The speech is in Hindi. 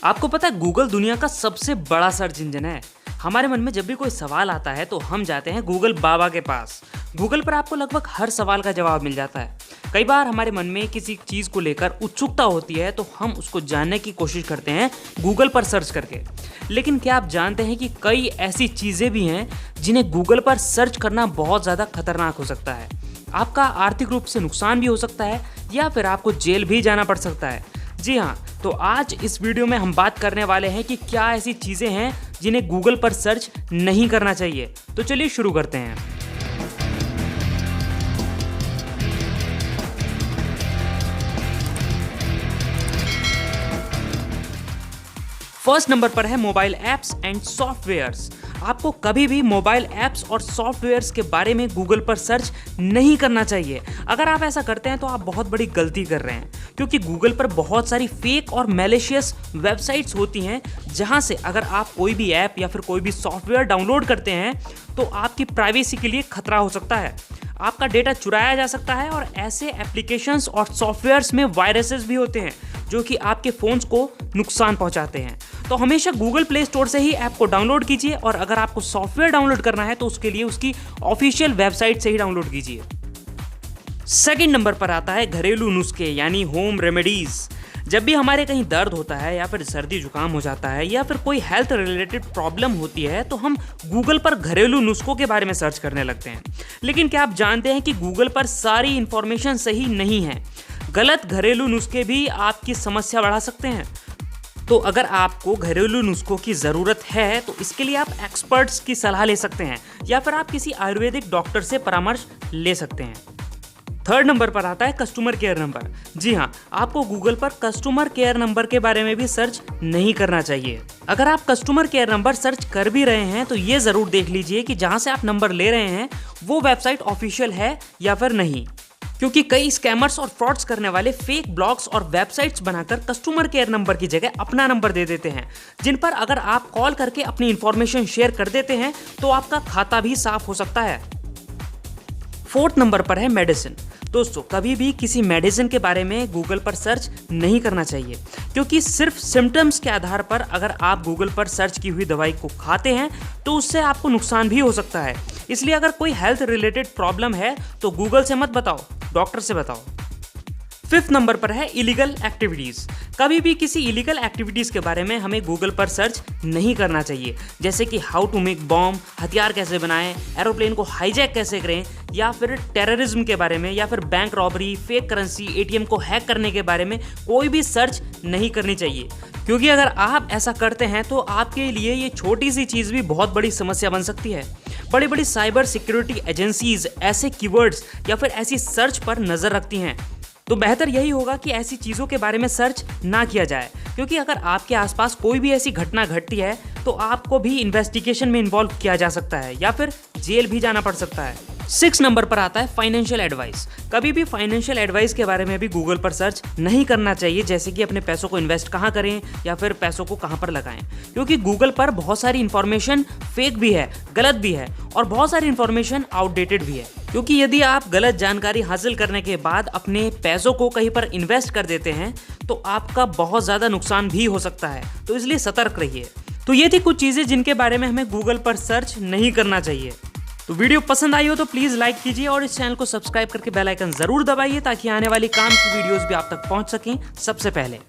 आपको पता है गूगल दुनिया का सबसे बड़ा सर्च इंजन है। हमारे मन में जब भी कोई सवाल आता है तो हम जाते हैं गूगल बाबा के पास। गूगल पर आपको लगभग हर सवाल का जवाब मिल जाता है। कई बार हमारे मन में किसी चीज़ को लेकर उत्सुकता होती है तो हम उसको जानने की कोशिश करते हैं गूगल पर सर्च करके। लेकिन क्या आप जानते हैं कि कई ऐसी चीज़ें भी हैं जिन्हें गूगल पर सर्च करना बहुत ज़्यादा खतरनाक हो सकता है। आपका आर्थिक रूप से नुकसान भी हो सकता है या फिर आपको जेल भी जाना पड़ सकता है। जी हाँ, तो आज इस वीडियो में हम बात करने वाले हैं कि क्या ऐसी चीज़ें हैं जिन्हें गूगल पर सर्च नहीं करना चाहिए। तो चलिए शुरू करते हैं। फर्स्ट नंबर पर है मोबाइल ऐप्स एंड सॉफ्टवेयर्स। आपको कभी भी मोबाइल ऐप्स और सॉफ्टवेयर्स के बारे में गूगल पर सर्च नहीं करना चाहिए। अगर आप ऐसा करते हैं तो आप बहुत बड़ी गलती कर रहे हैं, क्योंकि गूगल पर बहुत सारी फेक और मैलिशियस वेबसाइट्स होती हैं जहां से अगर आप कोई भी ऐप या फिर कोई भी सॉफ्टवेयर डाउनलोड करते हैं तो आपकी प्राइवेसी के लिए खतरा हो सकता है। आपका डेटा चुराया जा सकता है और ऐसे एप्लीकेशंस और सॉफ्टवेयर्स में वायरसेस भी होते हैं जो कि आपके फ़ोन्स को नुकसान पहुंचाते हैं। तो हमेशा गूगल प्ले स्टोर से ही ऐप को डाउनलोड कीजिए और अगर आपको सॉफ्टवेयर डाउनलोड करना है तो उसके लिए उसकी ऑफिशियल वेबसाइट से ही डाउनलोड कीजिए। सेकंड नंबर पर आता है घरेलू नुस्खे यानी होम रेमेडीज। जब भी हमारे कहीं दर्द होता है या फिर सर्दी जुकाम हो जाता है या फिर कोई हेल्थ रिलेटेड प्रॉब्लम होती है तो हम गूगल पर घरेलू नुस्खों के बारे में सर्च करने लगते हैं। लेकिन क्या आप जानते हैं कि गूगल पर सारी इंफॉर्मेशन सही नहीं है। गलत घरेलू नुस्खे भी आपकी समस्या बढ़ा सकते हैं। तो अगर आपको घरेलू नुस्खों की ज़रूरत है तो इसके लिए आप एक्सपर्ट्स की सलाह ले सकते हैं या फिर आप किसी आयुर्वेदिक डॉक्टर से परामर्श ले सकते हैं। थर्ड नंबर पर आता है कस्टमर केयर नंबर। जी हाँ, आपको गूगल पर कस्टमर केयर नंबर के बारे में भी सर्च नहीं करना चाहिए। अगर आप कस्टमर केयर नंबर सर्च कर भी रहे हैं तो ये ज़रूर देख लीजिए कि जहाँ से आप नंबर ले रहे हैं वो वेबसाइट ऑफिशियल है या फिर नहीं, क्योंकि कई स्कैमर्स और फ्रॉड्स करने वाले फेक ब्लॉग्स और वेबसाइट्स बनाकर कस्टमर केयर नंबर की जगह अपना नंबर दे देते हैं, जिन पर अगर आप कॉल करके अपनी इंफॉर्मेशन शेयर कर देते हैं तो आपका खाता भी साफ हो सकता है। फोर्थ नंबर पर है मेडिसिन। दोस्तों, कभी भी किसी मेडिसिन के बारे में गूगल पर सर्च नहीं करना चाहिए, क्योंकि सिर्फ सिम्टम्स के आधार पर अगर आप गूगल पर सर्च की हुई दवाई को खाते हैं तो उससे आपको नुकसान भी हो सकता है। इसलिए अगर कोई हेल्थ रिलेटेड प्रॉब्लम है तो गूगल से मत बताओ, डॉक्टर से बताओ। फिफ्थ नंबर पर है इलीगल एक्टिविटीज़। कभी भी किसी इलीगल एक्टिविटीज़ के बारे में हमें गूगल पर सर्च नहीं करना चाहिए, जैसे कि हाउ टू मेक बॉम्ब, हथियार कैसे बनाएं, एरोप्लेन को हाईजैक कैसे करें, या फिर टेररिज्म के बारे में, या फिर bank robbery, fake currency, ATM को हैक करने के बारे में कोई भी सर्च नहीं करनी चाहिए। क्योंकि अगर आप ऐसा करते हैं तो आपके लिए ये छोटी सी चीज़ भी बहुत बड़ी समस्या बन सकती है। बड़ी बड़ी साइबर सिक्योरिटी एजेंसीज ऐसे कीवर्ड्स या फिर ऐसी सर्च पर नज़र रखती हैं, तो बेहतर यही होगा कि ऐसी चीज़ों के बारे में सर्च ना किया जाए, क्योंकि अगर आपके आसपास कोई भी ऐसी घटना घटती है तो आपको भी इन्वेस्टिगेशन में इन्वॉल्व किया जा सकता है या फिर जेल भी जाना पड़ सकता है। 6 नंबर पर आता है फाइनेंशियल एडवाइस। कभी भी फाइनेंशियल एडवाइस के बारे में भी गूगल पर सर्च नहीं करना चाहिए, जैसे कि अपने पैसों को इन्वेस्ट कहाँ करें या फिर पैसों को कहाँ पर लगाएं, क्योंकि गूगल पर बहुत सारी इन्फॉर्मेशन फेक भी है, गलत भी है और बहुत सारी इन्फॉर्मेशन आउटडेटेड भी है। क्योंकि यदि आप गलत जानकारी हासिल करने के बाद अपने पैसों को कहीं पर इन्वेस्ट कर देते हैं तो आपका बहुत ज़्यादा नुकसान भी हो सकता है, तो इसलिए सतर्क रहिए। तो ये थी कुछ चीज़ें जिनके बारे में हमें गूगल पर सर्च नहीं करना चाहिए। तो वीडियो पसंद आई हो तो प्लीज़ लाइक कीजिए और इस चैनल को सब्सक्राइब करके बेल आइकन ज़रूर दबाइए ताकि आने वाली काम की वीडियोस भी आप तक पहुंच सकें सबसे पहले।